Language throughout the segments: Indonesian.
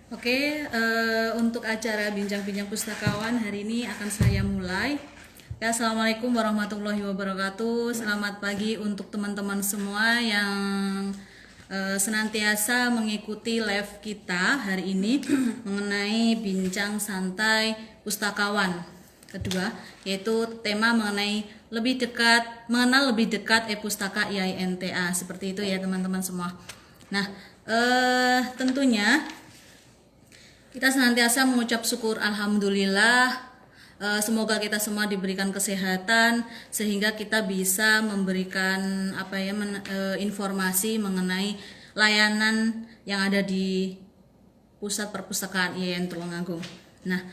Untuk acara bincang-bincang pustakawan hari ini akan saya mulai. Ya, Assalamualaikum warahmatullahi wabarakatuh. Selamat pagi untuk teman-teman semua yang senantiasa mengikuti live kita hari ini mengenai bincang santai pustakawan kedua, yaitu tema mengenai mengenal lebih dekat e-pustaka IAINTA. Seperti itu ya teman-teman semua. Nah, tentunya kita senantiasa mengucap syukur alhamdulillah. Semoga kita semua diberikan kesehatan sehingga kita bisa memberikan informasi mengenai layanan yang ada di Pusat Perpustakaan IAIN Tulungagung. Nah,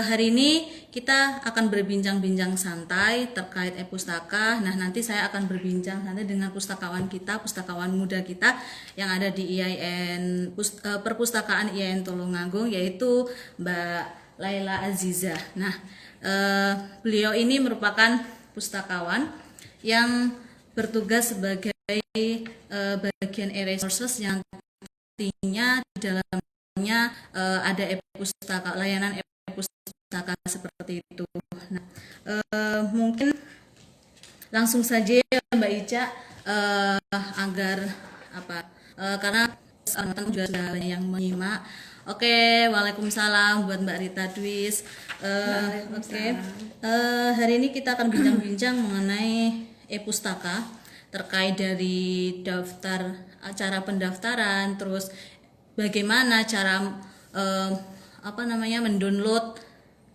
hari ini kita akan berbincang-bincang santai terkait e-pustaka. Nah, nanti saya akan berbincang santai dengan pustakawan kita, pustakawan muda kita yang ada di IAIN Perpustakaan IAIN Tulungagung, yaitu Mbak Laila Aziza. Nah, beliau ini merupakan pustakawan yang bertugas sebagai bagian e-resources yang artinya di dalamnya ada e-pustaka, layanan e-pustaka seperti itu. Nah, mungkin langsung saja ya Mbak Ica, agar karena teman-teman juga sudah banyak yang menyimak. Waalaikumsalam buat Mbak Rita Dwis. Hari ini kita akan bincang-bincang mengenai e-pustaka terkait dari cara pendaftaran, terus bagaimana cara mendownload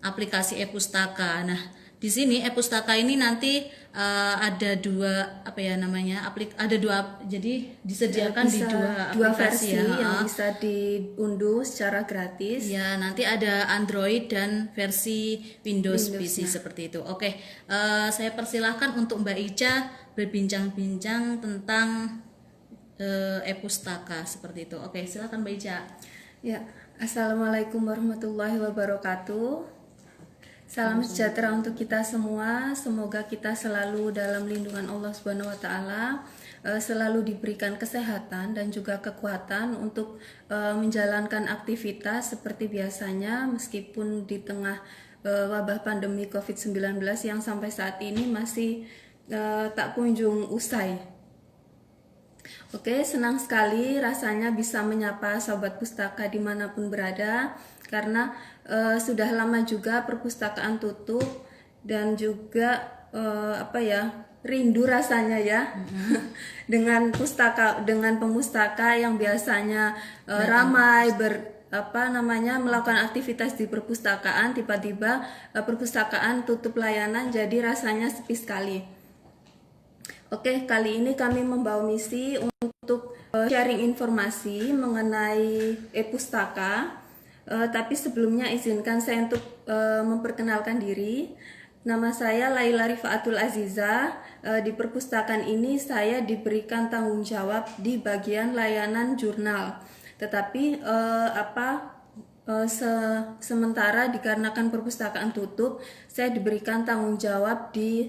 aplikasi e-pustaka. Nah, di sini e-pustaka ini nanti ada jadi disediakan di dua aplikasi versi yang bisa diunduh secara gratis. Ya, nanti ada Android dan versi Windows PC seperti itu. Saya persilahkan untuk Mbak Ica berbincang-bincang tentang e-pustaka seperti itu. Silakan Mbak Ica. Ya, Assalamualaikum warahmatullahi wabarakatuh. Salam sejahtera untuk kita semua. Semoga kita selalu dalam lindungan Allah Subhanahu wa taala, selalu diberikan kesehatan dan juga kekuatan untuk menjalankan aktivitas seperti biasanya meskipun di tengah wabah pandemi Covid-19 yang sampai saat ini masih tak kunjung usai. Senang sekali rasanya bisa menyapa sobat pustaka dimanapun berada, karena sudah lama juga perpustakaan tutup dan juga rindu rasanya ya dengan pemustaka yang biasanya ramai melakukan aktivitas di perpustakaan, tiba-tiba perpustakaan tutup layanan, jadi rasanya sepi sekali. Kali ini kami membawa misi untuk sharing informasi mengenai e-pustaka. Tapi sebelumnya izinkan saya untuk memperkenalkan diri. Nama saya Laila Rifaatul Aziza. Di perpustakaan ini saya diberikan tanggung jawab di bagian layanan jurnal. Tetapi sementara dikarenakan perpustakaan tutup, saya diberikan tanggung jawab di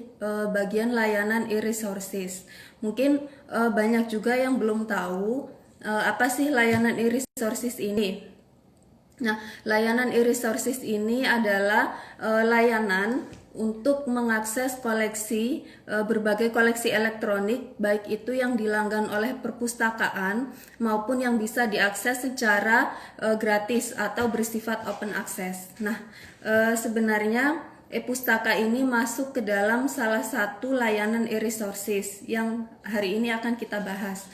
bagian layanan e-resources. Mungkin banyak juga yang belum tahu apa sih layanan e-resources ini. Nah, layanan e-resources ini adalah layanan untuk mengakses koleksi, berbagai koleksi elektronik, baik itu yang dilanggan oleh perpustakaan maupun yang bisa diakses secara gratis atau bersifat open access. Nah, sebenarnya e-pustaka ini masuk ke dalam salah satu layanan e-resources yang hari ini akan kita bahas.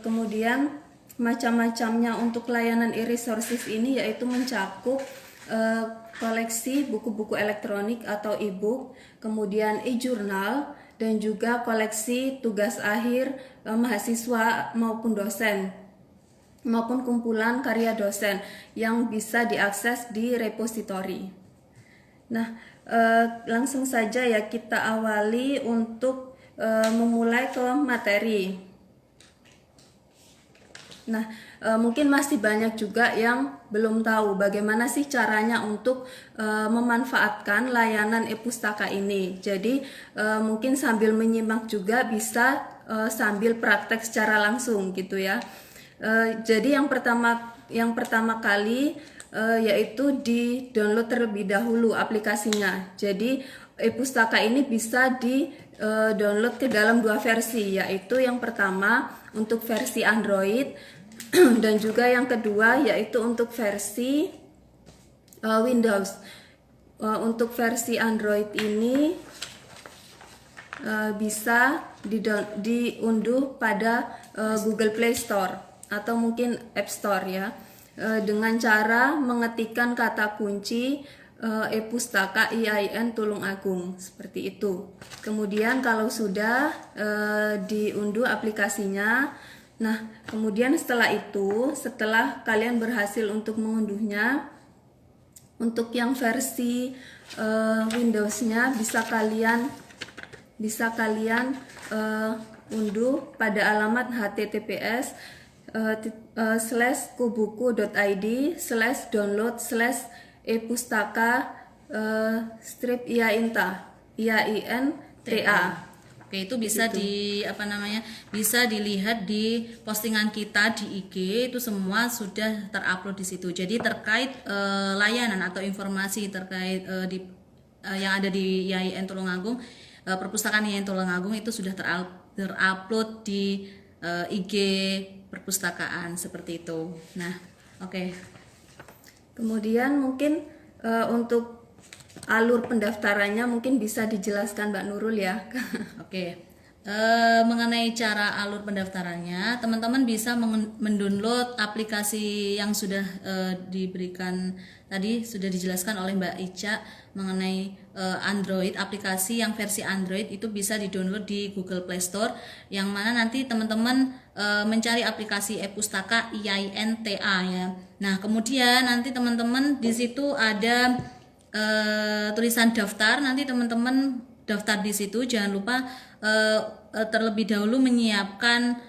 Kemudian macam-macamnya untuk layanan e-resources ini yaitu mencakup koleksi buku-buku elektronik atau e-book, kemudian e-jurnal, dan juga koleksi tugas akhir mahasiswa maupun dosen, maupun kumpulan karya dosen yang bisa diakses di repositori. Nah, langsung saja ya kita awali untuk memulai ke materi. Nah, mungkin masih banyak juga yang belum tahu bagaimana sih caranya untuk memanfaatkan layanan e-pustaka ini. Jadi mungkin sambil menyimak juga bisa sambil praktek secara langsung gitu ya. Jadi yang pertama yang pertama kali yaitu di download terlebih dahulu aplikasinya. Jadi e-pustaka ini bisa di download ke dalam 2 versi, yaitu yang pertama untuk versi Android dan juga yang kedua yaitu untuk versi Windows. Untuk versi Android ini bisa diunduh pada Google Play Store atau mungkin App Store ya, dengan cara mengetikkan kata kunci e-pustaka IAIN Tulungagung seperti itu. Kemudian kalau sudah diunduh aplikasinya, nah kemudian setelah kalian berhasil untuk mengunduhnya, untuk yang versi Windows-nya bisa kalian unduh pada alamat https://kubuku.id/download/e-pustaka-IAINTA. Oke, itu bisa bisa dilihat di postingan kita di IG, itu semua sudah terupload di situ. Jadi terkait layanan atau informasi terkait yang ada di IAIN Tulungagung, perpustakaan IAIN Tulungagung itu sudah terupload di IG perpustakaan seperti itu. Nah, oke. Kemudian mungkin untuk alur pendaftarannya mungkin bisa dijelaskan Mbak Nurul ya. Oke. Mengenai cara alur pendaftarannya, teman-teman bisa mendownload aplikasi yang sudah diberikan tadi, sudah dijelaskan oleh Mbak Ica mengenai Android. Aplikasi yang versi Android itu bisa didownload di Google Play Store, yang mana nanti teman-teman mencari aplikasi e-pustaka IAINTA ya. Nah, kemudian nanti teman-teman di situ ada tulisan daftar, nanti teman-teman daftar di situ. Jangan lupa terlebih dahulu menyiapkan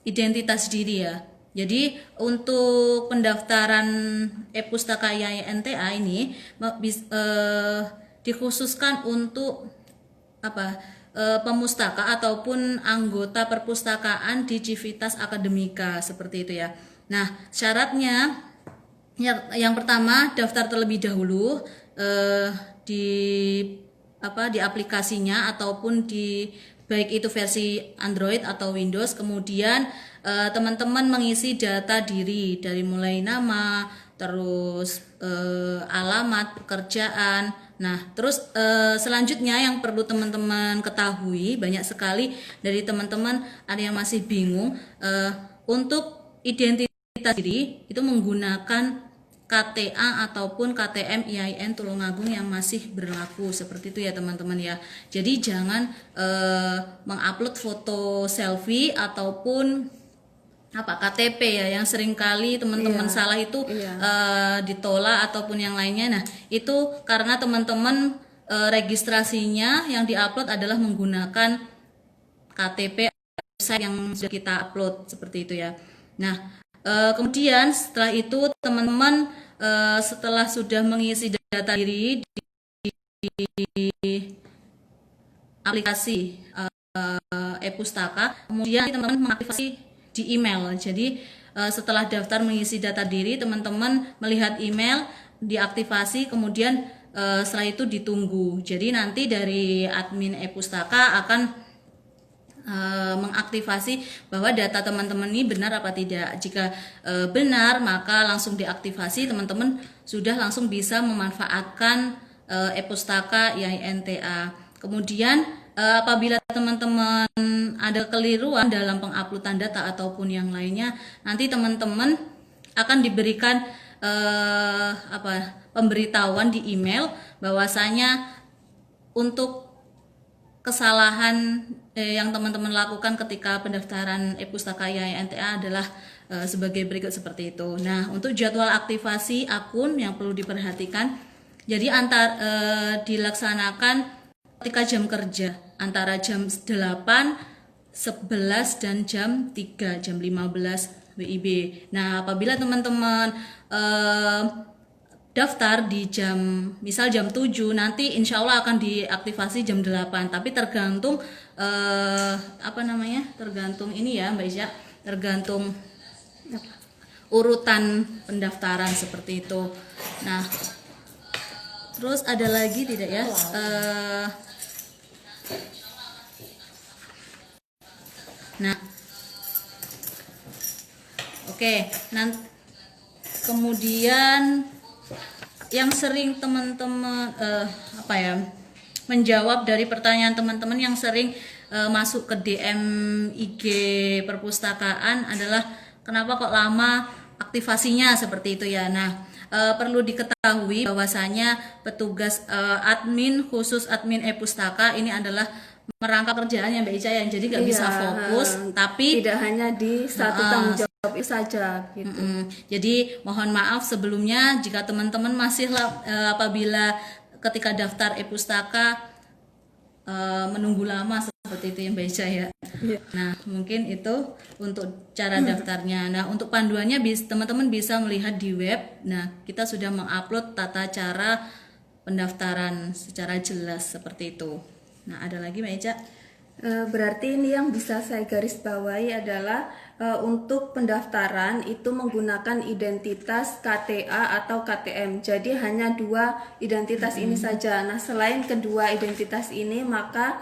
identitas diri ya. Jadi untuk pendaftaran e-pustaka IAINTA ini dikhususkan untuk pemustaka ataupun anggota perpustakaan di Civitas Akademika seperti itu ya. Nah, syaratnya yang pertama daftar terlebih dahulu di aplikasinya ataupun di baik itu versi Android atau Windows. Kemudian teman-teman mengisi data diri dari mulai nama, terus alamat pekerjaan. Nah, terus selanjutnya yang perlu teman-teman ketahui, banyak sekali dari teman-teman ada yang masih bingung untuk identitas diri itu menggunakan KTA ataupun KTM IAIN Tulungagung yang masih berlaku seperti itu ya teman-teman ya. Jadi jangan mengupload foto selfie ataupun KTP ya, yang seringkali teman-teman salah itu ditolak ataupun yang lainnya. Nah, itu karena teman-teman registrasinya yang diupload adalah menggunakan KTP yang sudah kita upload seperti itu ya. Nah, kemudian setelah itu teman-teman setelah sudah mengisi data diri di aplikasi e-pustaka, kemudian teman-teman mengaktifasi di email. Jadi setelah daftar mengisi data diri, teman-teman melihat email, diaktifasi, kemudian setelah itu ditunggu. Jadi nanti dari admin e-pustaka akan mengaktifasi bahwa data teman-teman ini benar apa tidak. Jika benar, maka langsung diaktifasi, teman-teman sudah langsung bisa memanfaatkan e-pustaka IAINTA. Kemudian apabila teman-teman ada keliruan dalam penguploadan data ataupun yang lainnya, nanti teman-teman akan diberikan pemberitahuan di email bahwasanya untuk kesalahan yang teman-teman lakukan ketika pendaftaran e-pustaka IAINTA adalah sebagai berikut seperti itu. Nah, untuk jadwal aktivasi akun yang perlu diperhatikan, jadi dilaksanakan ketika jam kerja antara jam 8, 11 dan jam 3, jam 15 WIB. Nah, apabila teman-teman daftar di misal jam 7, nanti insya Allah akan diaktifasi jam 8, tapi tergantung tergantung ini ya Mbak Isya, tergantung urutan pendaftaran seperti itu. Nah, terus ada lagi tidak ya? Nah, oke. Nanti kemudian yang sering teman-teman menjawab dari pertanyaan teman-teman yang sering masuk ke DM IG perpustakaan adalah kenapa kok lama aktivasinya seperti itu ya. Nah, perlu diketahui bahwasanya petugas admin khusus admin e-pustaka ini adalah merangkap kerjaan yang Mbak Ica ya, jadi nggak bisa fokus, tapi tidak hanya di satu tanggung jawab itu saja gitu. Jadi mohon maaf sebelumnya jika teman-teman masih apabila ketika daftar e-pustaka menunggu lama seperti itu ya Mbak Ica ya. Nah, mungkin itu untuk cara daftarnya. Nah, untuk panduannya teman-teman bisa melihat di web. Nah, kita sudah mengupload tata cara pendaftaran secara jelas seperti itu. Nah, ada lagi Mbak Ica? Berarti ini yang bisa saya garis bawahi adalah untuk pendaftaran itu menggunakan identitas KTA atau KTM. Jadi hanya 2 identitas ini saja. Nah, selain kedua identitas ini maka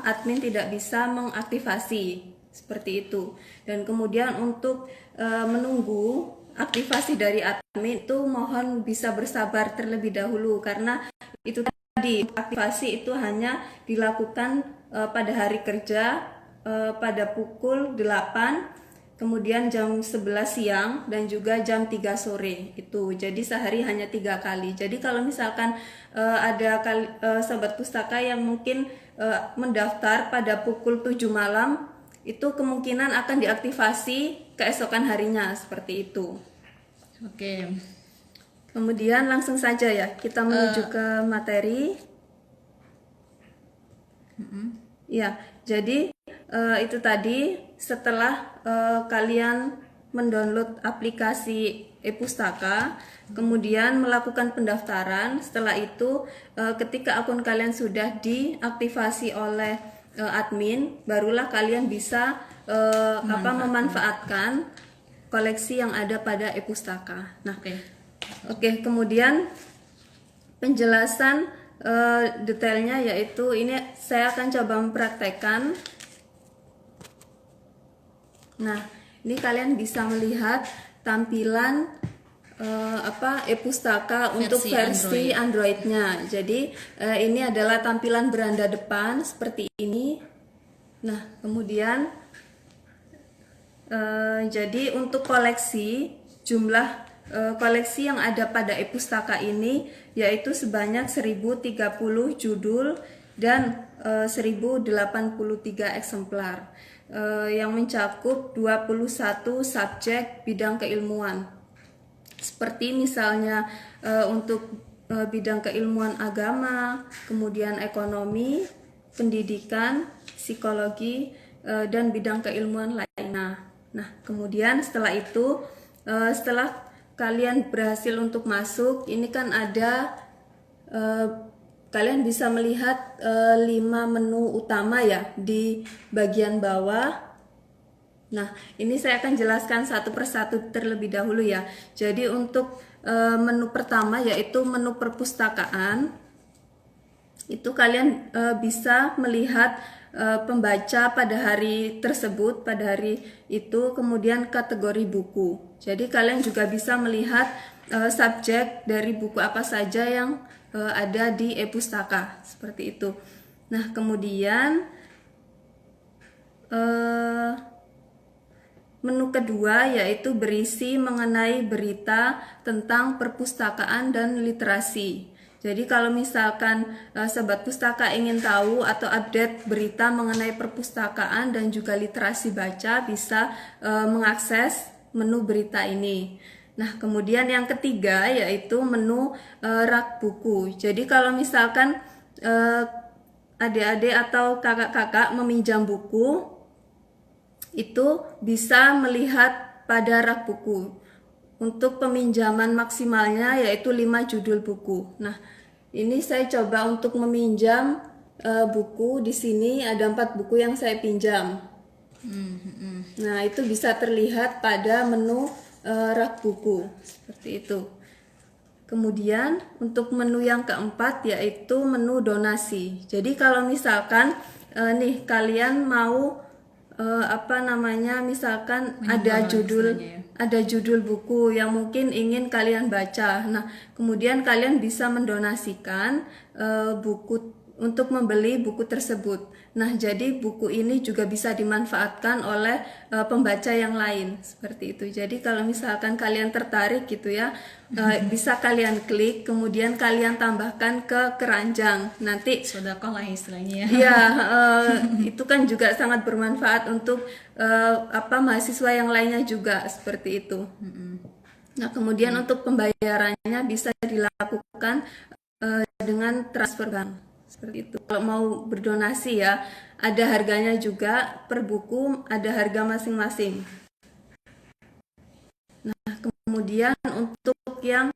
admin tidak bisa mengaktifasi seperti itu. Dan kemudian untuk menunggu aktivasi dari admin itu mohon bisa bersabar terlebih dahulu karena itu tadi aktivasi itu hanya dilakukan pada hari kerja pada pukul 8, kemudian jam 11 siang dan juga jam 3 sore itu. Jadi sehari hanya 3 kali. Jadi kalau misalkan ada sahabat pustaka yang mungkin mendaftar pada pukul 7 malam, itu kemungkinan akan diaktifasi keesokan harinya seperti itu. Oke. Kemudian langsung saja ya kita menuju ke materi. Ya, jadi itu tadi setelah kalian mendownload aplikasi e-pustaka, kemudian melakukan pendaftaran. Setelah itu ketika akun kalian sudah diaktifasi oleh admin, barulah kalian bisa memanfaatkan koleksi yang ada pada e-pustaka. Nah, Oke, kemudian penjelasan detailnya yaitu ini saya akan coba mempraktekkan. Nah, ini kalian bisa melihat tampilan e-pustaka untuk versi Android-nya. Jadi ini adalah tampilan beranda depan seperti ini. Nah, kemudian jadi untuk koleksi jumlah koleksi yang ada pada e-pustaka ini yaitu sebanyak 1030 judul dan 1083 eksemplar yang mencakup 21 subjek bidang keilmuan. Seperti misalnya untuk bidang keilmuan agama, kemudian ekonomi, pendidikan, psikologi, dan bidang keilmuan lainnya. Nah, kemudian setelah itu setelah kalian berhasil untuk masuk, ini kan ada kalian bisa melihat 5 menu utama ya di bagian bawah. Nah, ini saya akan jelaskan satu persatu terlebih dahulu ya. Jadi untuk menu pertama yaitu menu perpustakaan, itu kalian bisa melihat pembaca pada hari tersebut, pada hari itu, kemudian kategori buku. Jadi kalian juga bisa melihat subjek dari buku apa saja yang ada di e-pustaka, seperti itu. Nah, kemudian menu kedua yaitu berisi mengenai berita tentang perpustakaan dan literasi. Jadi kalau misalkan sahabat pustaka ingin tahu atau update berita mengenai perpustakaan dan juga literasi baca, bisa mengakses menu berita ini. Nah, kemudian yang ketiga yaitu menu rak buku. Jadi kalau misalkan adik-adik atau kakak-kakak meminjam buku, itu bisa melihat pada rak buku. Untuk peminjaman maksimalnya yaitu 5 judul buku. Nah, ini saya coba untuk meminjam buku. Di sini ada 4 buku yang saya pinjam. Nah, itu bisa terlihat pada menu rak buku seperti itu. Kemudian untuk menu yang keempat yaitu menu donasi. Jadi kalau misalkan nih kalian mau misalkan Menyumbang istilahnya ya. ada judul buku yang mungkin ingin kalian baca. Nah, kemudian kalian bisa mendonasikan buku untuk membeli buku tersebut. Nah, jadi buku ini juga bisa dimanfaatkan oleh pembaca yang lain seperti itu. Jadi kalau misalkan kalian tertarik gitu ya, bisa kalian klik, kemudian kalian tambahkan ke keranjang. Nanti Sodakoh lah istilahnya ya. ya, itu kan juga sangat bermanfaat untuk mahasiswa yang lainnya juga seperti itu. Nah, kemudian untuk pembayarannya bisa dilakukan dengan transfer bank seperti itu. Kalau mau berdonasi ya, ada harganya juga per buku, ada harga masing-masing. Nah, kemudian untuk yang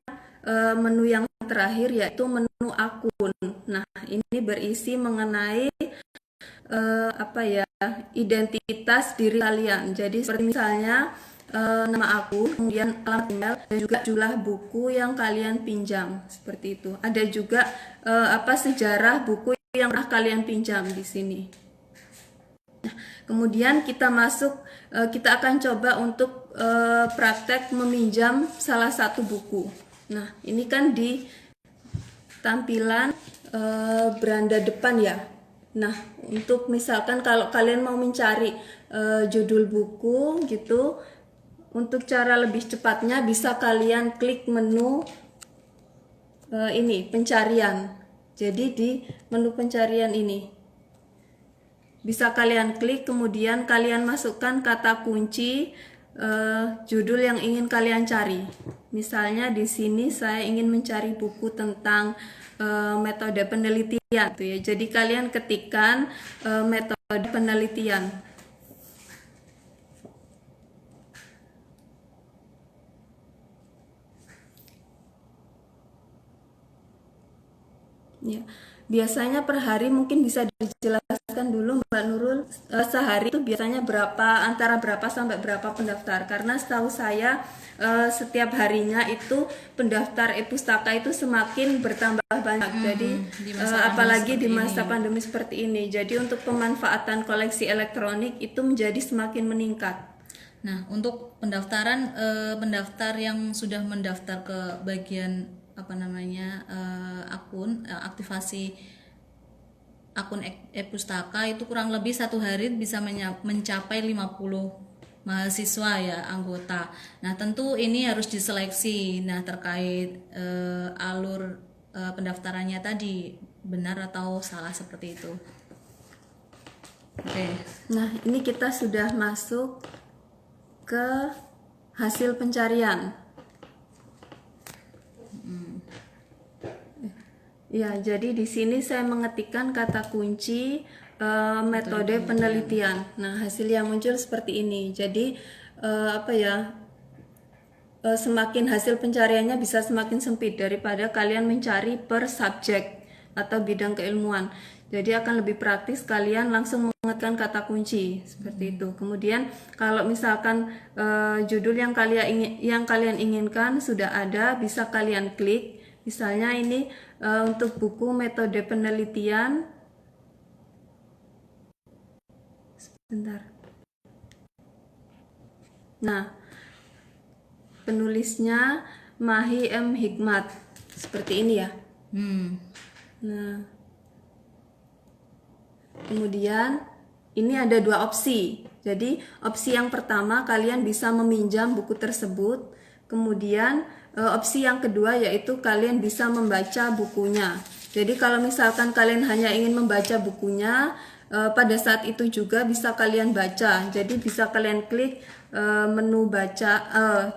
menu yang terakhir yaitu menu akun. Nah, ini berisi mengenai identitas diri kalian. Jadi seperti misalnya nama akun, kemudian alamat email, dan juga jumlah buku yang kalian pinjam seperti itu. Ada juga sejarah buku yang pernah kalian pinjam di sini. Nah, kemudian kita akan coba untuk praktek meminjam salah satu buku. Nah, ini kan di tampilan beranda depan ya. Nah, untuk misalkan kalau kalian mau mencari judul buku gitu, untuk cara lebih cepatnya bisa kalian klik menu ini pencarian. Jadi di menu pencarian ini bisa kalian klik, kemudian kalian masukkan kata kunci judul yang ingin kalian cari. Misalnya di sini saya ingin mencari buku tentang metode penelitian, gitu ya. Jadi kalian ketikkan metode penelitian. Ya, biasanya per hari mungkin bisa dijelaskan dulu Mbak Nurul, sehari itu biasanya antara berapa sampai berapa pendaftar? Karena setahu saya setiap harinya itu pendaftar e-pustaka itu semakin bertambah banyak. Jadi apalagi di masa pandemi seperti ini. Jadi untuk pemanfaatan koleksi elektronik itu menjadi semakin meningkat. Nah, untuk pendaftaran pendaftar yang sudah mendaftar ke bagian akun aktivasi akun e-pustaka itu kurang lebih satu hari bisa mencapai 50 mahasiswa ya anggota. Nah, tentu ini harus diseleksi. Nah, terkait alur pendaftarannya tadi benar atau salah seperti itu. Oke. Nah, ini kita sudah masuk ke hasil pencarian. Ya, jadi di sini saya mengetikkan kata kunci metode penelitian. Nah, hasil yang muncul seperti ini. Jadi semakin hasil pencariannya bisa semakin sempit daripada kalian mencari per subjek atau bidang keilmuan. Jadi akan lebih praktis kalian langsung mengetikkan kata kunci seperti itu. Kemudian kalau misalkan judul yang kalian inginkan sudah ada, bisa kalian klik. Misalnya ini untuk buku metode penelitian. Sebentar. Nah, penulisnya Mahi M. Hikmat. Seperti ini ya. Nah, kemudian ini ada dua opsi. Jadi opsi yang pertama kalian bisa meminjam buku tersebut. Kemudian opsi yang kedua yaitu kalian bisa membaca bukunya. Jadi kalau misalkan kalian hanya ingin membaca bukunya, pada saat itu juga bisa kalian baca. Jadi bisa kalian klik menu baca,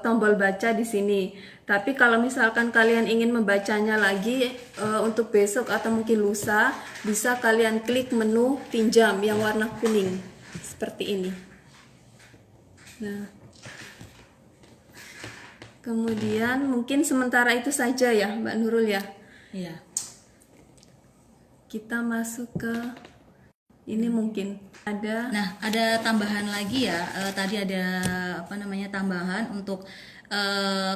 tombol baca di sini. Tapi kalau misalkan kalian ingin membacanya lagi untuk besok atau mungkin lusa, bisa kalian klik menu pinjam yang warna kuning seperti ini. Nah, kemudian mungkin sementara itu saja ya Mbak Nurul ya. Iya. Kita masuk ke Ini mungkin ada. Nah, ada tambahan lagi ya. Tadi ada tambahan untuk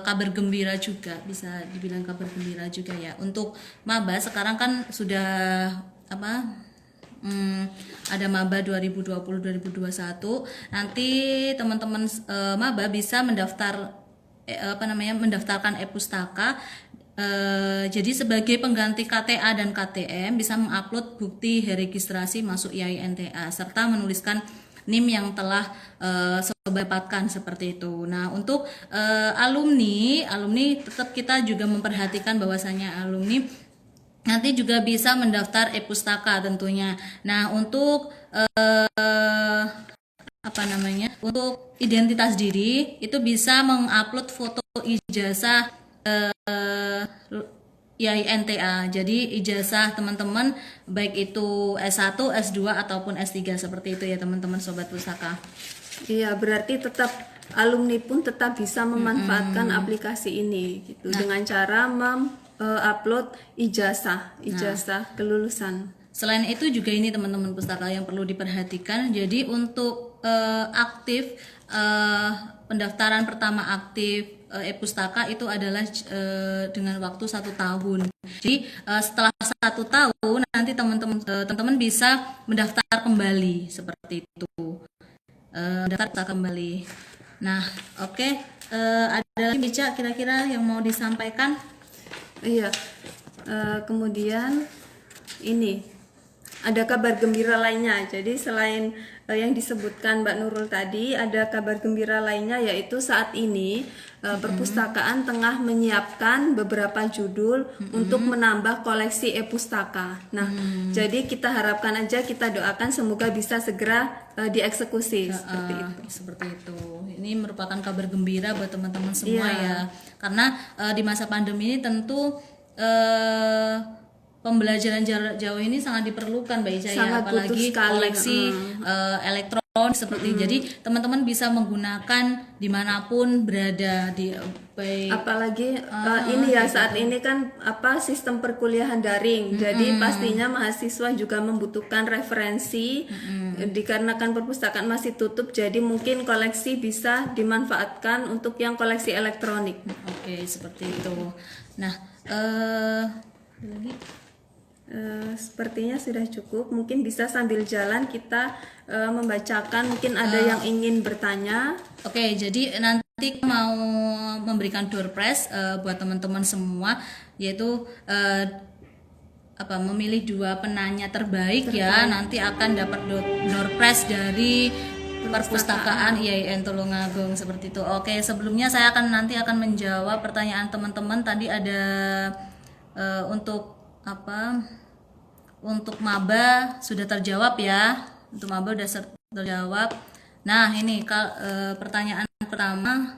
kabar gembira juga, bisa dibilang kabar gembira juga ya. Untuk maba sekarang kan sudah ada maba 2020-2021. Nanti teman-teman maba bisa mendaftarkan e-pustaka. Jadi sebagai pengganti KTA dan KTM bisa mengupload bukti registrasi masuk IAINTA serta menuliskan NIM yang telah dapatkan seperti itu. Nah, untuk alumni tetap kita juga memperhatikan bahwasanya alumni nanti juga bisa mendaftar e-pustaka tentunya. Nah, untuk untuk identitas diri itu bisa mengupload foto ijazah IAINTA. Jadi ijazah teman-teman baik itu S1, S2 ataupun S3 seperti itu ya teman-teman sobat pustaka. Iya, berarti tetap alumni pun tetap bisa memanfaatkan aplikasi ini gitu dengan cara upload ijazah kelulusan. Selain itu juga ini teman-teman pustaka yang perlu diperhatikan. Jadi untuk aktif pendaftaran pertama aktif e-pustaka itu adalah dengan waktu 1 tahun. Jadi setelah 1 tahun nanti teman-teman bisa mendaftar kembali seperti itu. Mendaftar kembali. Nah, oke. Ada lagi Bica kira-kira yang mau disampaikan? Iya. Kemudian ini ada kabar gembira lainnya. Jadi selain yang disebutkan Mbak Nurul tadi, ada kabar gembira lainnya yaitu saat ini perpustakaan tengah menyiapkan beberapa judul untuk menambah koleksi e-pustaka. Nah, jadi kita harapkan aja, kita doakan semoga bisa segera dieksekusi seperti itu. Seperti itu. Ini merupakan kabar gembira buat teman-teman semua ya. Karena di masa pandemi ini tentu pembelajaran jarak jauh ini sangat diperlukan Mbak Ica ya, apalagi koleksi elektron seperti jadi teman-teman bisa menggunakan dimanapun berada di apalagi ini ya saat ini kan sistem perkuliahan daring, jadi pastinya mahasiswa juga membutuhkan referensi dikarenakan perpustakaan masih tutup, jadi mungkin koleksi bisa dimanfaatkan untuk yang koleksi elektronik. Oke, seperti itu. Nah, sepertinya sudah cukup. Mungkin bisa sambil jalan kita membacakan. Mungkin ada yang ingin bertanya. Oke, jadi nanti mau memberikan door prize buat teman-teman semua, yaitu memilih 2 penanya terbaik ya. Nanti akan dapat door prize dari perpustakaan IAIN Tulungagung seperti itu. Oke, sebelumnya saya nanti akan menjawab pertanyaan teman-teman. Tadi ada untuk maba sudah terjawab ya. Untuk maba sudah terjawab. Nah, ini pertanyaan pertama,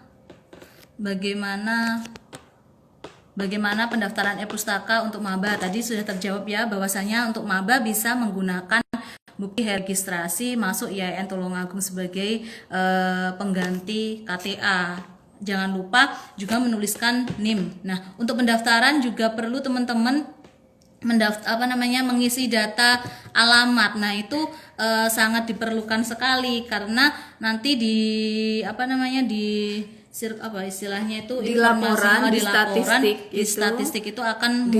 bagaimana pendaftaran e-pustaka untuk maba? Tadi sudah terjawab ya, bahwasanya untuk maba bisa menggunakan bukti registrasi masuk IAIN Tulungagung sebagai pengganti KTA. Jangan lupa juga menuliskan NIM. Nah, untuk pendaftaran juga perlu teman-teman mengisi data alamat. Nah, itu sangat diperlukan sekali karena nanti di istilahnya itu di laporan, di statistik itu akan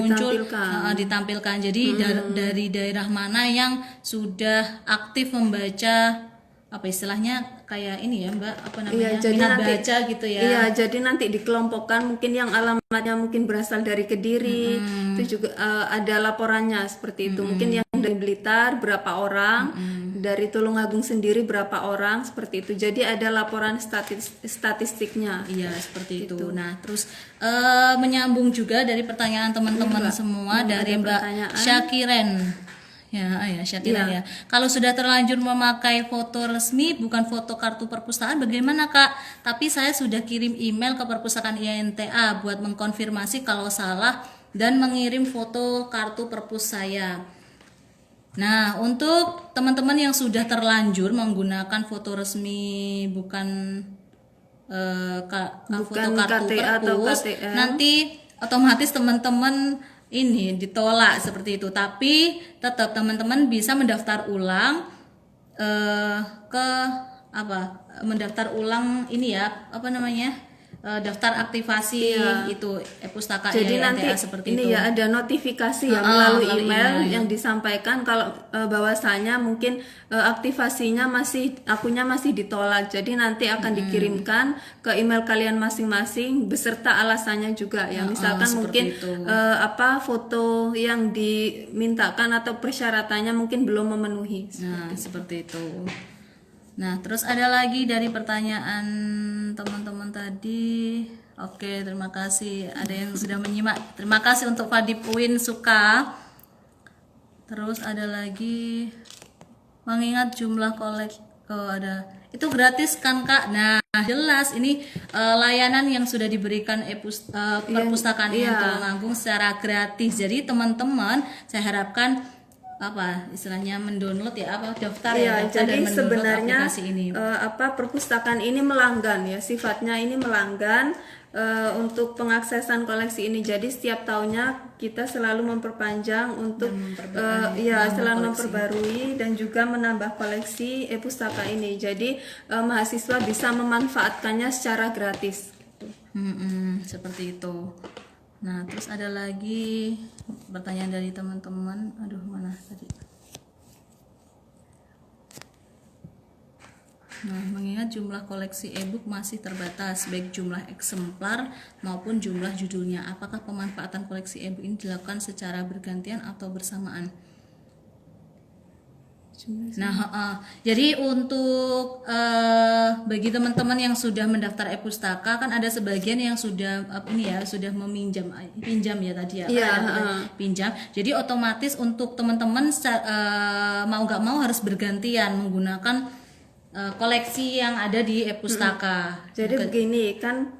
ditampilkan. Jadi dari daerah mana yang sudah aktif membaca istilahnya kayak ini ya Mbak, minat baca gitu ya. Iya, jadi nanti dikelompokkan, mungkin yang alamatnya mungkin berasal dari Kediri, itu juga ada laporannya seperti itu. Mungkin yang dari Blitar berapa orang, dari Tulungagung sendiri berapa orang, seperti itu. Jadi ada laporan statistiknya. Iya, seperti itu. Nah, terus menyambung juga dari pertanyaan teman-teman semua dari Mbak Syakiren. Syakiran ya. Kalau sudah terlanjur memakai foto resmi bukan foto kartu perpustakaan bagaimana Kak? Tapi saya sudah kirim email ke perpustakaan IAINTA buat mengkonfirmasi kalau salah dan mengirim foto kartu perpus saya. Nah, untuk teman-teman yang sudah terlanjur menggunakan foto resmi bukan foto kartu KTA perpus, atau KTM, nanti otomatis teman-teman ini ditolak seperti itu. Tapi tetap teman-teman bisa mendaftar ulang ke apa? Mendaftar ulang ini ya, apa namanya? Daftar aktivasi itu e-pustaka Jadi nanti YNTA seperti ini itu. ya ada notifikasi ya melalui email yang disampaikan kalau bahwasanya mungkin aktivasinya akunnya masih ditolak. Jadi nanti akan dikirimkan ke email kalian masing-masing beserta alasannya juga ya. Misalkan mungkin apa foto yang dimintakan atau persyaratannya mungkin belum memenuhi. Nah, seperti itu. Nah, terus ada lagi dari pertanyaan teman-teman tadi. Oke, terima kasih. Ada yang sudah menyimak. Terima kasih untuk Fadip Uin Suka. Terus ada lagi mengingat jumlah ada. Itu gratis kan, Kak? Nah, jelas ini layanan yang sudah diberikan perpustakaan Tulungagung secara gratis. Jadi teman-teman, saya harapkan apa istilahnya mendownload ya apa daftar daftar jadi dan sebenarnya aplikasi ini. Perpustakaan ini melanggan ya, sifatnya ini melanggan untuk pengaksesan koleksi ini. Jadi setiap tahunnya kita selalu memperpanjang untuk selalu memperbarui dan juga menambah koleksi e-pustaka ini. Jadi mahasiswa bisa memanfaatkannya secara gratis. Seperti itu. Nah, terus ada lagi pertanyaan dari teman-teman. Aduh, mana tadi? Nah, mengingat jumlah koleksi e-book masih terbatas, baik jumlah eksemplar maupun jumlah judulnya. Apakah pemanfaatan koleksi e-book ini dilakukan secara bergantian atau bersamaan? Nah, jadi untuk bagi teman-teman yang sudah mendaftar e-pustaka kan ada sebagian yang sudah sudah pinjam ya tadi ya, pinjam. Jadi otomatis untuk teman-teman mau nggak mau harus bergantian menggunakan koleksi yang ada di e-pustaka. Jadi begini kan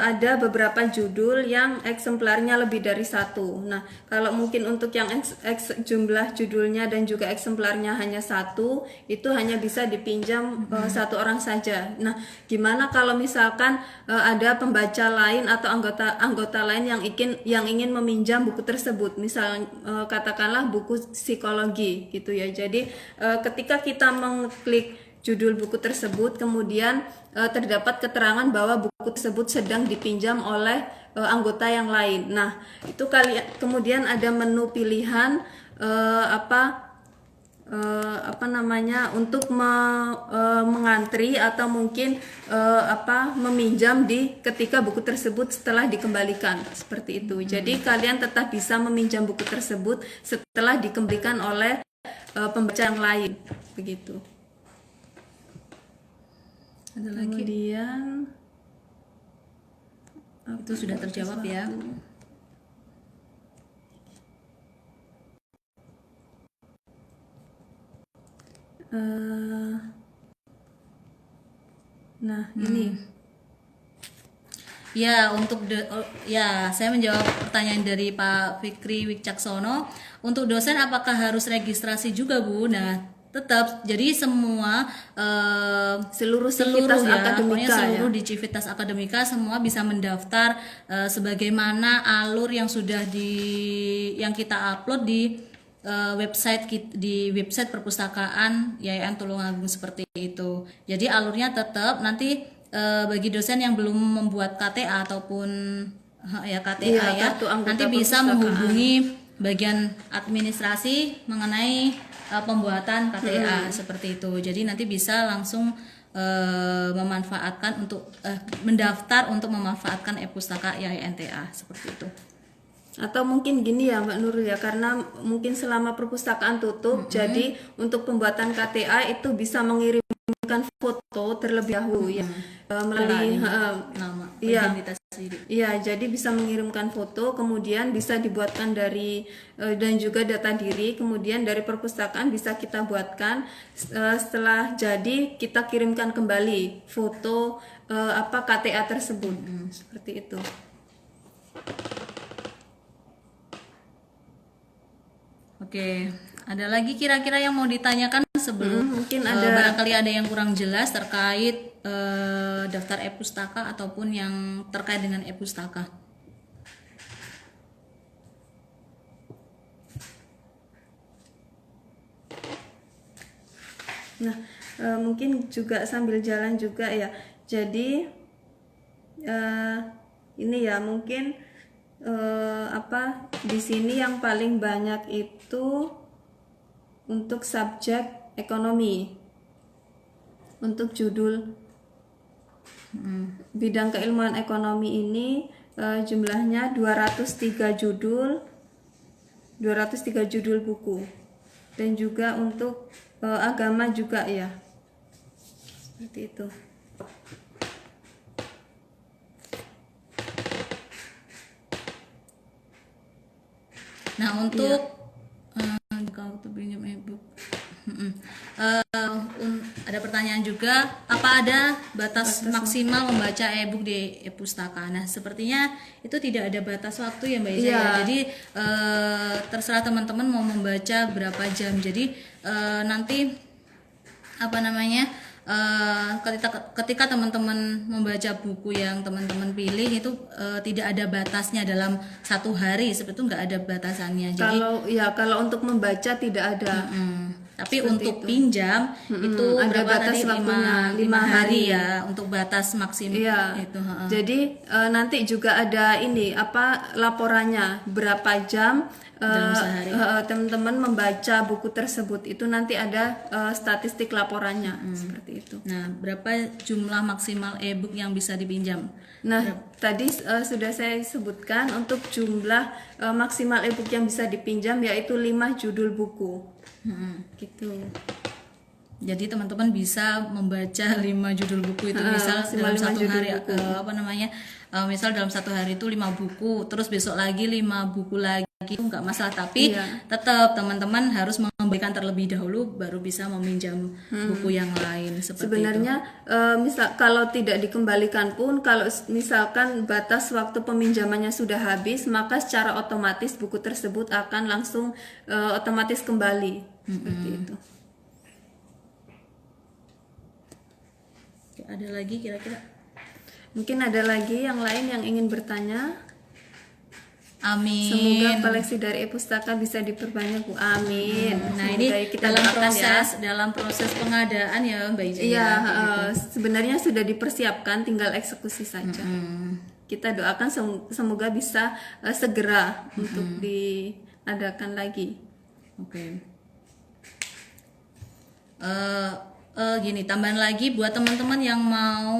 ada beberapa judul yang eksemplarnya lebih dari satu. Nah, kalau mungkin untuk yang jumlah judulnya dan juga eksemplarnya hanya satu, itu hanya bisa dipinjam satu orang saja. Nah, gimana kalau misalkan ada pembaca lain atau anggota lain yang ingin meminjam buku tersebut, misal katakanlah buku psikologi gitu ya. Jadi ketika kita mengklik judul buku tersebut, kemudian terdapat keterangan bahwa buku tersebut sedang dipinjam oleh anggota yang lain. Nah, itu kemudian ada menu pilihan untuk mengantri atau mungkin meminjam ketika buku tersebut setelah dikembalikan seperti itu. Jadi kalian tetap bisa meminjam buku tersebut setelah dikembalikan oleh pembaca yang lain begitu. Ada lagi. Kemudian itu sudah terjawab ya. Ini ya untuk saya menjawab pertanyaan dari Pak Fikri Wicaksono. Untuk dosen apakah harus registrasi juga, Bu? Nah, tetap. Jadi semua seluruh akademika di Civitas Akademika semua bisa mendaftar sebagaimana alur yang sudah yang kita upload di website perpustakaan YN Tulungagung seperti itu. Jadi alurnya tetap nanti bagi dosen yang belum membuat KTA ataupun KTA nanti bisa menghubungi bagian administrasi mengenai pembuatan KTA seperti itu. Jadi nanti bisa langsung memanfaatkan untuk mendaftar untuk memanfaatkan e-pustaka YNTA seperti itu. Atau mungkin gini ya Mbak Nurul ya, karena mungkin selama perpustakaan tutup, jadi untuk pembuatan KTA itu bisa mengirimkan foto terlebih dahulu ya melalui nama identitas diri. Iya, jadi bisa mengirimkan foto, kemudian bisa dibuatkan dan juga data diri, kemudian dari perpustakaan bisa kita buatkan. Setelah jadi kita kirimkan kembali foto KTA tersebut seperti itu. Oke, ada lagi kira-kira yang mau ditanyakan sebelum mungkin ada barangkali ada yang kurang jelas terkait daftar e-pustaka ataupun yang terkait dengan e-pustaka. Nah, mungkin juga sambil jalan juga ya. Jadi ini ya mungkin di sini yang paling banyak itu untuk subjek ekonomi. Untuk judul bidang keilmuan ekonomi ini jumlahnya 203 judul buku. Dan juga untuk agama juga ya. Seperti itu. Nah, untuk kalau untuk pinjam e-book, ada pertanyaan juga, apa ada batas maksimal membaca e-book di e-pustaka? Nah, sepertinya itu tidak ada batas waktu ya Mbak Iza ya. Jadi terserah teman-teman mau membaca berapa jam. Jadi nanti apa namanya? Ketika teman-teman membaca buku yang teman-teman pilih itu tidak ada batasnya dalam satu hari, seperti itu nggak ada batasannya. Jadi kalau untuk membaca tidak ada. Tapi untuk pinjam itu ada berapa batas tadi? waktunya 5 hari ya untuk batas maksimal itu. Jadi nanti juga ada ini laporannya berapa jam Dalam sehari. teman-teman membaca buku tersebut, itu nanti ada statistik laporannya seperti itu. Nah, berapa jumlah maksimal e-book yang bisa dipinjam? Nah, tadi sudah saya sebutkan untuk jumlah maksimal e-book yang bisa dipinjam yaitu 5 judul buku. Gitu. Jadi teman-teman bisa membaca 5 judul buku itu misal dalam satu hari misal dalam satu hari itu 5 buku, terus besok lagi 5 buku lagi, itu nggak masalah, tapi tetap teman-teman harus memberikan terlebih dahulu baru bisa meminjam buku yang lain seperti sebenarnya misal kalau tidak dikembalikan pun, kalau misalkan batas waktu peminjamannya sudah habis, maka secara otomatis buku tersebut akan langsung otomatis kembali seperti itu. Ada lagi kira-kira? Mungkin ada lagi yang lain yang ingin bertanya. Amin. Semoga koleksi dari e-pustaka bisa diperbanyak, Bu. Amin. Nah, semoga ini kita dalam proses pengadaan ya Mbak Iza. Iya, sebenarnya sudah dipersiapkan, tinggal eksekusi saja. Kita doakan semoga bisa segera untuk diadakan lagi. Oke. Gini, tambahan lagi buat teman-teman yang mau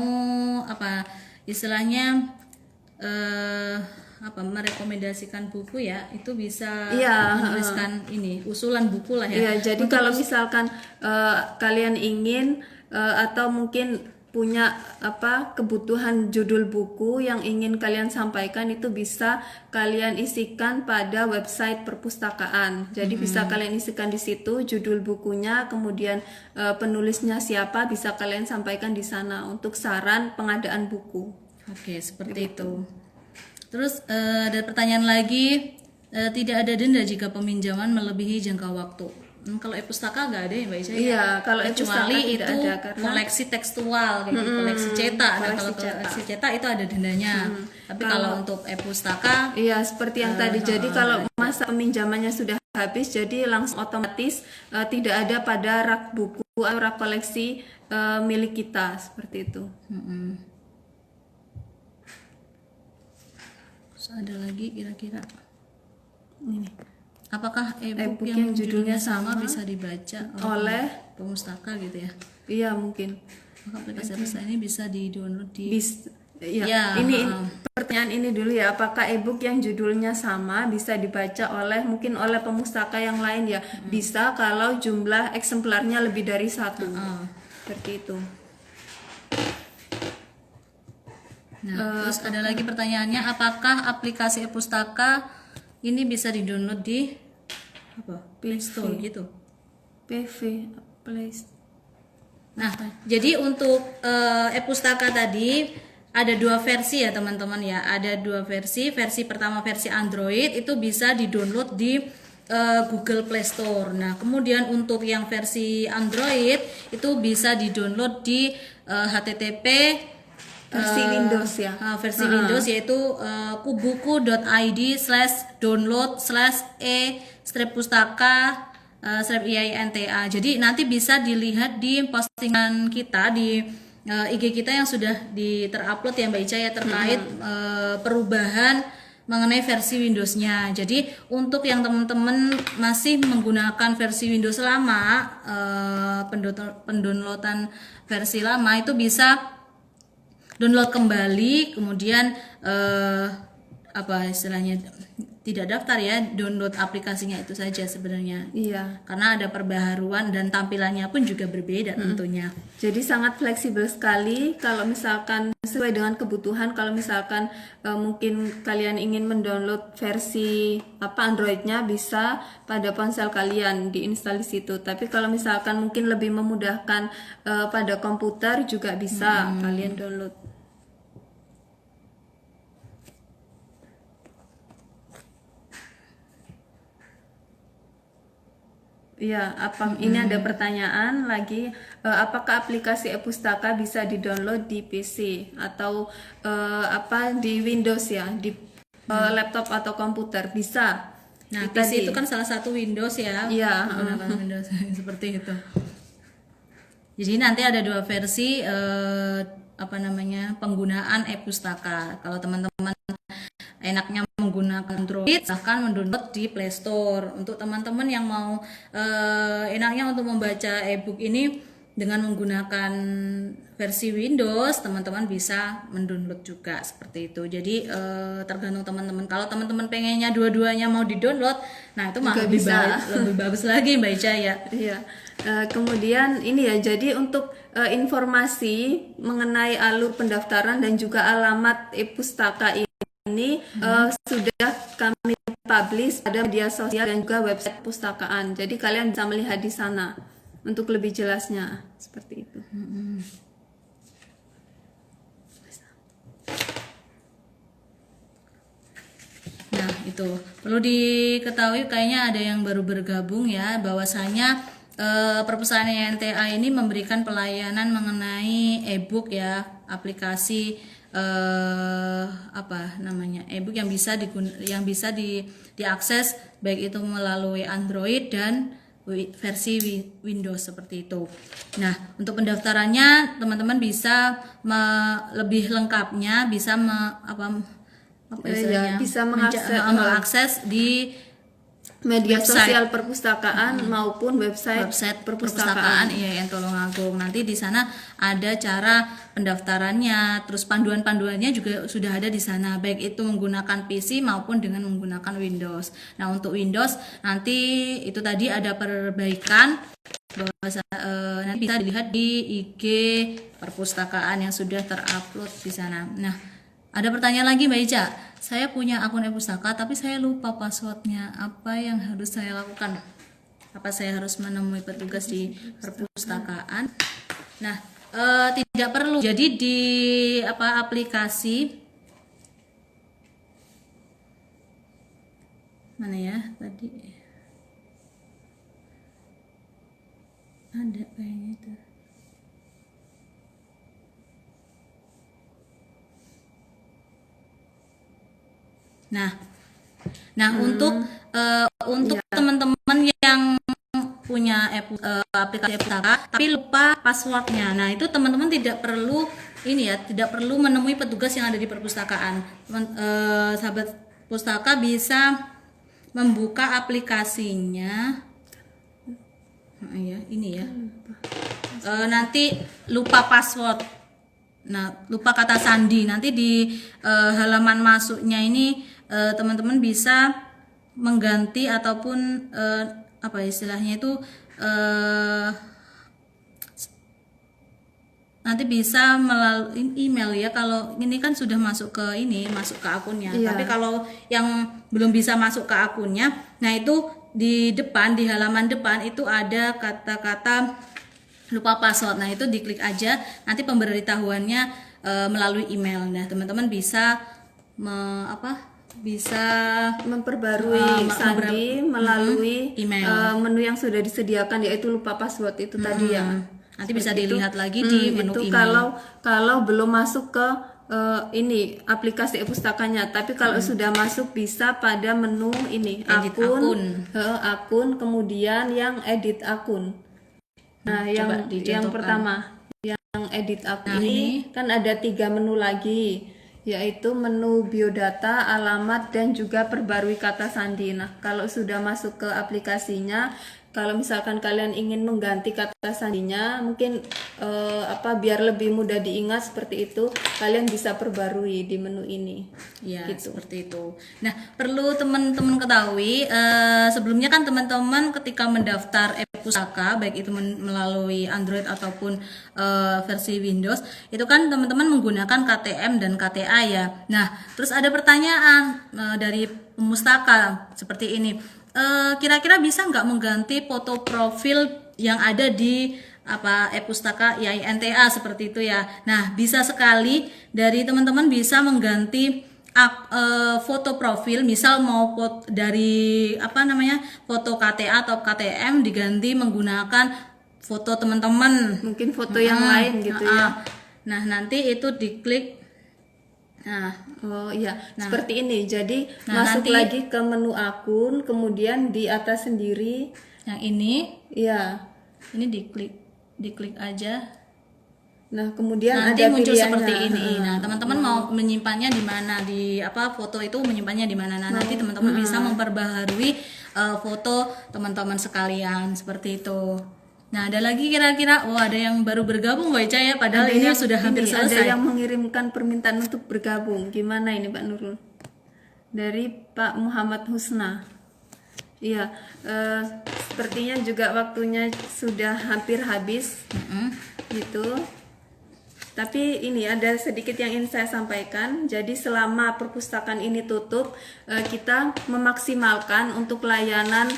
merekomendasikan buku ya, itu bisa menuliskan usulan buku lah ya. Iya, jadi kalau misalkan kalian ingin atau mungkin punya kebutuhan judul buku yang ingin kalian sampaikan, itu bisa kalian isikan pada website perpustakaan. Jadi bisa kalian isikan di situ judul bukunya, kemudian penulisnya siapa, bisa kalian sampaikan di sana untuk saran pengadaan buku. Oke, seperti itu. Terus ada pertanyaan lagi, tidak ada denda jika peminjaman melebihi jangka waktu. Kalau e-pustaka nggak ada ya Mbak Isha? Iya, kalau kecuali itu ada, karena koleksi tekstual, gitu, koleksi cetak. Koleksi cetak itu ada dendanya. Tapi kalau untuk e-pustaka, iya seperti yang tadi. Jadi kalau masa peminjamannya sudah habis, jadi langsung otomatis tidak ada pada rak buku atau rak koleksi milik kita, seperti itu. Terus ada lagi kira-kira Ini. Apakah e-book yang judulnya sama bisa dibaca oleh pemustaka gitu ya? Iya mungkin. Maka aplikasi apa ini bisa di-download di ini pertanyaan ini dulu ya, apakah e-book yang judulnya sama bisa dibaca mungkin oleh pemustaka yang lain ya? Bisa kalau jumlah eksemplarnya lebih dari 1. Seperti itu. Nah, terus ada lagi pertanyaannya, apakah aplikasi e-pustaka ini bisa di-download di Play Store gitu? PV Play Store. Nah, jadi untuk e-pustaka tadi ada 2 versi ya teman-teman ya. Ada 2 versi. Versi pertama versi Android itu bisa di-download di Google Play Store. Nah, kemudian untuk yang versi Android itu bisa di-download di HTTP versi Windows ya. Versi Windows yaitu kubuku.id/download/e-pustaka Slap IAINTA. Jadi nanti bisa dilihat di postingan kita di IG kita yang sudah terupload ya Mbak Ica ya, terkait perubahan mengenai versi Windows-nya. Jadi untuk yang teman-teman masih menggunakan versi Windows lama, pendownloadan versi lama itu bisa download kembali, kemudian apa istilahnya, tidak daftar ya, download aplikasinya itu saja sebenarnya. Iya. Karena ada perbaharuan dan tampilannya pun juga berbeda tentunya. Jadi sangat fleksibel sekali kalau misalkan sesuai dengan kebutuhan. Kalau misalkan mungkin kalian ingin mendownload versi Androidnya, bisa pada ponsel kalian diinstal di situ. Tapi kalau misalkan mungkin lebih memudahkan pada komputer juga bisa kalian download. Ya, ini ada pertanyaan lagi, apakah aplikasi e-pustaka bisa di-download di PC atau di Windows ya, di laptop atau komputer? Bisa. Nah, PC itu kan salah satu Windows ya. Iya, menggunakan Windows seperti itu. Jadi nanti ada dua versi penggunaan e-pustaka. Kalau teman-teman enaknya menggunakan Android, silahkan mendownload di Play Store. Untuk teman-teman yang mau enaknya untuk membaca e-book ini dengan menggunakan versi Windows, teman-teman bisa mendownload juga seperti itu. Jadi tergantung teman-teman. Kalau teman-teman pengennya dua-duanya mau di-download, nah itu mah lebih bagus lagi Mbak Ica ya. Iya. Kemudian ini ya, jadi untuk informasi mengenai alur pendaftaran dan juga alamat e-pustaka ini sudah kami publish pada media sosial dan juga website pustakaan. Jadi kalian bisa melihat di sana untuk lebih jelasnya seperti itu. Nah, itu perlu diketahui, kayaknya ada yang baru bergabung ya, bahwasanya perpustakaan IAINTA ini memberikan pelayanan mengenai e-book ya, aplikasi e-book yang bisa diakses baik itu melalui Android dan versi Windows seperti itu. Nah, untuk pendaftarannya teman-teman bisa lebih lengkapnya bisa bisa mengakses di media website sosial perpustakaan maupun website perpustakaan IAIN Tulungagung. Nanti di sana ada cara pendaftarannya, terus panduan-panduannya juga sudah ada di sana, baik itu menggunakan PC maupun dengan menggunakan Windows. Nah, untuk Windows nanti itu tadi ada perbaikan, nanti bisa dilihat di IG perpustakaan yang sudah terupload di sana. Nah, ada pertanyaan lagi Mbak Ica, saya punya akun e-pustaka tapi saya lupa passwordnya, apa yang harus saya lakukan? Apa saya harus menemui petugas di perpustakaan? Nah, tidak perlu. Jadi di aplikasi mana ya tadi? Ada kayaknya itu. Nah, untuk teman-teman yang punya aplikasi e-pustaka tapi lupa passwordnya, nah itu teman-teman tidak perlu menemui petugas yang ada di perpustakaan. Sahabat pustaka bisa membuka aplikasinya. Nanti lupa password. Nah, lupa kata sandi. Nanti di halaman masuknya ini teman-teman bisa mengganti ataupun istilahnya itu nanti bisa melalui email ya. Kalau ini kan sudah masuk ke akunnya. Iya. Tapi kalau yang belum bisa masuk ke akunnya, nah itu di halaman depan itu ada kata-kata lupa password. Nah, itu diklik aja, nanti pemberitahuannya melalui email. Nah, teman-teman bisa memperbarui sandi melalui email, menu yang sudah disediakan, yaitu lupa password itu tadi ya. Nanti bisa dilihat lagi di menu itu email. Kalau belum masuk ke ini aplikasi e-pustakanya. Tapi kalau sudah masuk bisa pada menu ini Edit akun, kemudian yang edit akun. Nah, Coba yang dicontohkan. pertama, yang edit akun Nah, ini kan ada 3 menu lagi, yaitu menu biodata, alamat, dan juga perbarui kata sandi. Nah, kalau sudah masuk ke aplikasinya, kalau misalkan kalian ingin mengganti kata sandinya, mungkin biar lebih mudah diingat seperti itu, kalian bisa perbarui di menu ini. Ya, Gitu. seperti itu. Nah, perlu teman-teman ketahui, sebelumnya kan teman-teman ketika mendaftar e-pustaka, baik itu melalui Android ataupun versi Windows, itu kan teman-teman menggunakan KTM dan KTA ya. Nah, terus ada pertanyaan dari pemustaka seperti ini. Kira-kira bisa nggak mengganti foto profil yang ada di e-pustaka YINTA seperti itu ya. Nah, bisa sekali dari teman-teman bisa mengganti foto profil, misal mau dari foto KTA atau KTM diganti menggunakan foto teman-teman, Mungkin foto yang lain gitu ya. Nah, nanti itu diklik. Nah, Oh iya, seperti ini. Jadi Nah, masuk nanti- lagi ke menu akun, kemudian di atas sendiri, yang ini ya. diklik aja. Nah, kemudian Nanti ada muncul pilihannya. seperti ini. Nah, teman-teman mau menyimpannya di mana, di foto itu menyimpannya di mana. Nah, nanti teman-teman bisa memperbaharui foto teman-teman sekalian seperti itu. Nah, ada lagi kira-kira, ada yang baru bergabung Mbak Ica ya, padahal Ada ini yang- sudah hampir Ada selesai. yang mengirimkan permintaan untuk bergabung. Gimana ini Pak Nurul? Dari Pak Muhammad Husna. Iya, sepertinya juga waktunya sudah hampir habis. Gitu. Tapi ini ada sedikit yang ingin saya sampaikan. Jadi selama perpustakaan ini tutup, kita memaksimalkan untuk layanan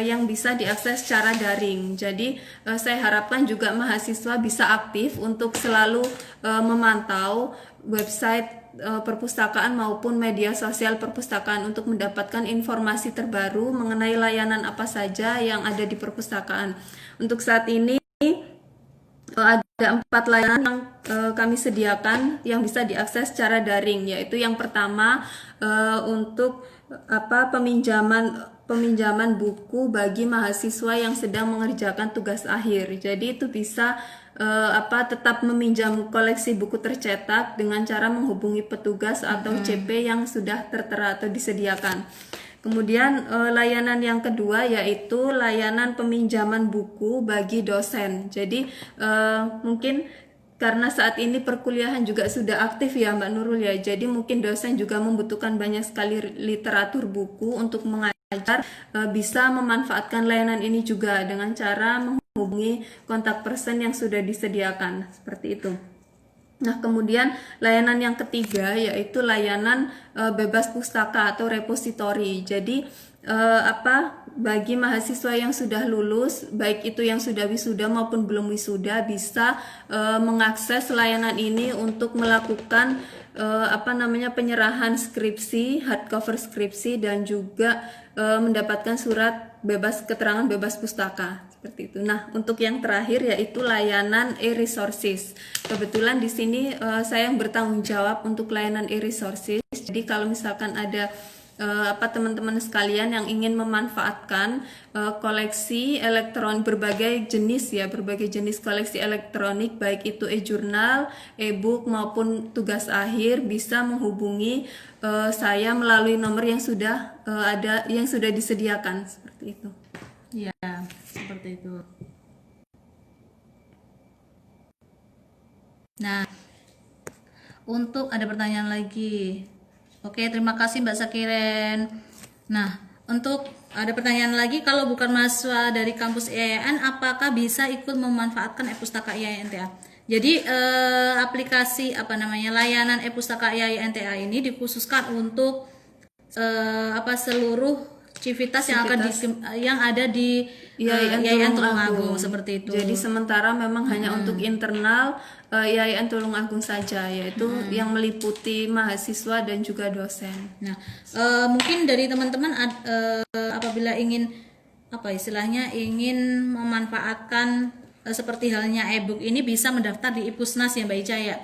yang bisa diakses secara daring. Jadi saya harapkan juga mahasiswa bisa aktif untuk selalu memantau website perpustakaan maupun media sosial perpustakaan untuk mendapatkan informasi terbaru mengenai layanan apa saja yang ada di perpustakaan. Untuk saat ini ada 4 layanan yang kami sediakan yang bisa diakses secara daring, yaitu yang pertama untuk peminjaman buku bagi mahasiswa yang sedang mengerjakan tugas akhir. Jadi itu bisa tetap meminjam koleksi buku tercetak dengan cara menghubungi petugas atau CP yang sudah tertera atau disediakan. Kemudian layanan yang kedua yaitu layanan peminjaman buku bagi dosen. Jadi mungkin karena saat ini perkuliahan juga sudah aktif ya Mbak Nurul ya. Jadi mungkin dosen juga membutuhkan banyak sekali literatur buku untuk mengajar, bisa memanfaatkan layanan ini juga dengan cara menghubungi kontak person yang sudah disediakan seperti itu. Nah, kemudian layanan yang ketiga yaitu layanan bebas pustaka atau repositori. Jadi bagi mahasiswa yang sudah lulus, baik itu yang sudah wisuda maupun belum wisuda, bisa mengakses layanan ini untuk melakukan penyerahan skripsi, hardcover skripsi, dan juga mendapatkan surat keterangan bebas pustaka seperti itu. Nah, untuk yang terakhir yaitu layanan e-resources. Kebetulan di sini saya yang bertanggung jawab untuk layanan e-resources. Jadi kalau misalkan ada teman-teman sekalian yang ingin memanfaatkan koleksi berbagai jenis koleksi elektronik, baik itu e-jurnal, e-book maupun tugas akhir, bisa menghubungi saya melalui nomor yang sudah disediakan seperti itu. Ya, seperti itu. Nah, untuk ada pertanyaan lagi. Oke, terima kasih Mbak Sakiren. Nah, untuk ada pertanyaan lagi, kalau bukan mahasiswa dari kampus IAIN, apakah bisa ikut memanfaatkan e-pustaka IAINTA? Jadi aplikasi layanan e-pustaka IAINTA ini dikhususkan untuk seluruh civitas yang ada di IAIN Tulungagung seperti itu. Jadi sementara memang hanya untuk internal IAIN Tulungagung saja, yaitu yang meliputi mahasiswa dan juga dosen. Nah, mungkin dari teman-teman apabila ingin ingin memanfaatkan seperti halnya e-book ini, bisa mendaftar di IPUSNAS ya Mbak Ica ya.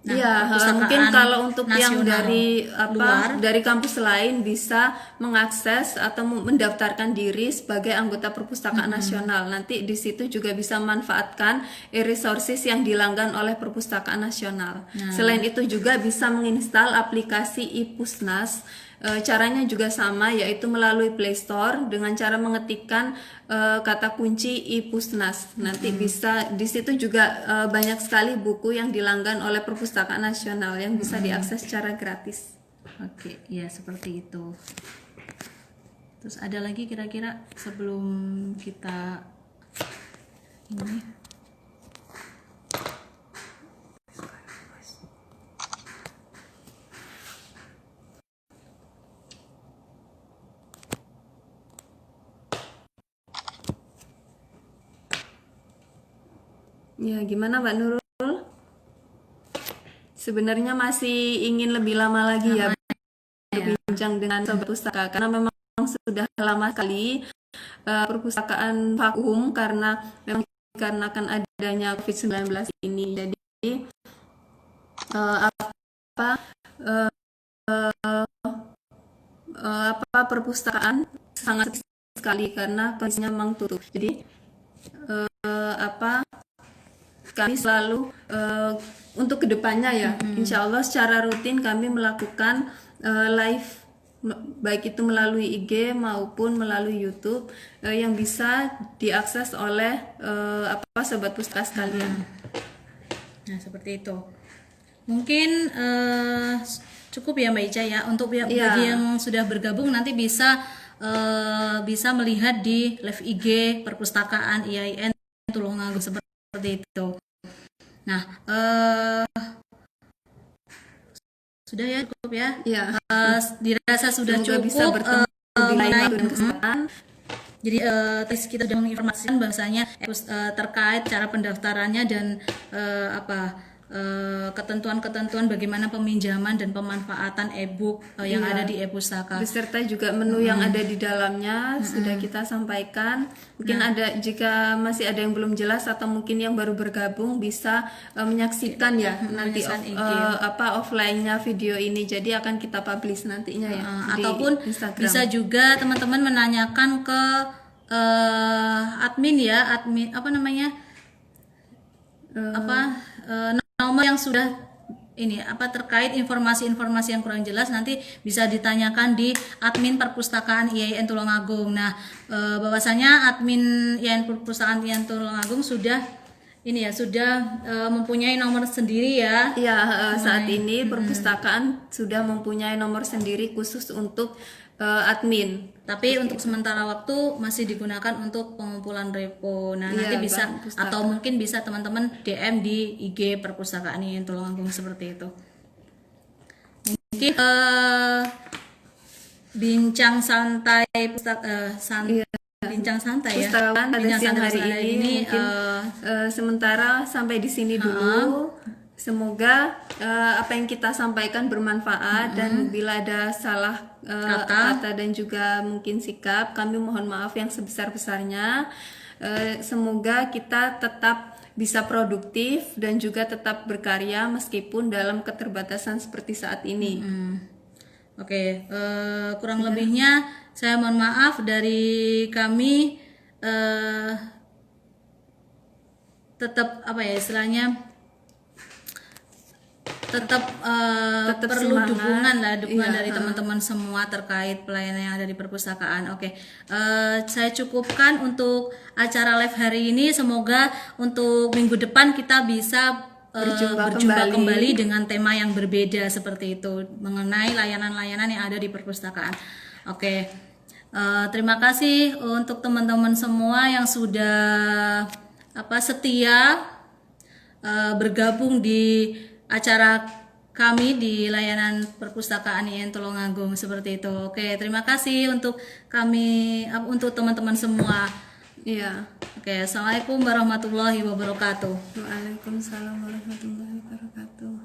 Nah, Iya, perpustakaan mungkin kalau untuk yang nasional dari luar, dari kampus lain bisa mengakses atau mendaftarkan diri sebagai anggota perpustakaan nasional. Nanti di situ juga bisa memanfaatkan e-resources yang dilanggan oleh perpustakaan nasional. Selain itu juga bisa menginstal aplikasi iPusnas. Caranya juga sama, yaitu melalui Play Store dengan cara mengetikkan kata kunci iPusnas. Nanti bisa di situ juga banyak sekali buku yang dilanggan oleh perpustakaan nasional yang bisa diakses secara gratis. oke, ya seperti itu. Terus ada lagi kira-kira sebelum kita ini? Ya, gimana Mbak Nurul? Sebenarnya masih ingin lebih lama lagi ya berbincang dengan sobat pustaka karena memang sudah lama sekali perpustakaan vakum karena memang dikarenakan adanya COVID-19 ini. Jadi apa perpustakaan sangat sekali karena kondisinya memang tutup. Jadi kami selalu untuk kedepannya ya, insya Allah secara rutin kami melakukan live baik itu melalui IG maupun melalui YouTube yang bisa diakses oleh sobat pustaka sekalian. Nah, seperti itu. Mungkin cukup ya Mbak Ica ya. Untuk bagi yang sudah bergabung nanti bisa melihat di live IG Perpustakaan IAIN Tulungagung seperti itu. Nah, sudah ya, cukup ya. Dirasa sudah Semoga cukup bisa bertemu di lain waktu dan kesempatan. Jadi kita sudah menginformasikan bahwasanya terkait cara pendaftarannya dan ketentuan-ketentuan bagaimana peminjaman dan pemanfaatan e-book yang ada di e-pustaka. Beserta juga menu yang ada di dalamnya sudah kita sampaikan. Mungkin ada jika masih ada yang belum jelas atau mungkin yang baru bergabung bisa menyaksikan ya nanti offline-nya video ini. Jadi akan kita publish nantinya ya. Ataupun Instagram. Bisa juga teman-teman menanyakan ke admin apa namanya? Nomor yang sudah terkait informasi-informasi yang kurang jelas nanti bisa ditanyakan di admin Perpustakaan IAIN Tulungagung. Nah, bahwasanya admin IAIN Perpustakaan IAIN Tulungagung sudah mempunyai nomor sendiri ya. Iya, saat ini perpustakaan sudah mempunyai nomor sendiri khusus untuk admin. Tapi untuk sementara waktu masih digunakan untuk pengumpulan repo. Nah, nanti bisa atau mungkin bisa teman-teman DM di IG Perpustakaan IAIN Tulungagung seperti itu. Mungkin bincang santai bincang santai ya. Bincang santai hari ini sementara sampai di sini dulu. Semoga apa yang kita sampaikan bermanfaat dan bila ada salah kata dan juga mungkin sikap, kami mohon maaf yang sebesar-besarnya. Semoga kita tetap bisa produktif dan juga tetap berkarya meskipun dalam keterbatasan seperti saat ini. Oke, kurang lebihnya saya mohon maaf dari kami. Tetap istilahnya tetap perlu semangat. dukungan dari teman-teman semua terkait pelayanan yang ada di perpustakaan. Oke, saya cukupkan untuk acara live hari ini. Semoga untuk minggu depan kita bisa berjumpa kembali dengan tema yang berbeda seperti itu mengenai layanan-layanan yang ada di perpustakaan. Oke, terima kasih untuk teman-teman semua yang sudah setia bergabung di acara kami di layanan Perpustakaan IAIN Tulungagung seperti itu. Oke, terima kasih untuk teman-teman semua. Iya. Oke, assalamualaikum warahmatullahi wabarakatuh. Waalaikumsalam warahmatullahi wabarakatuh.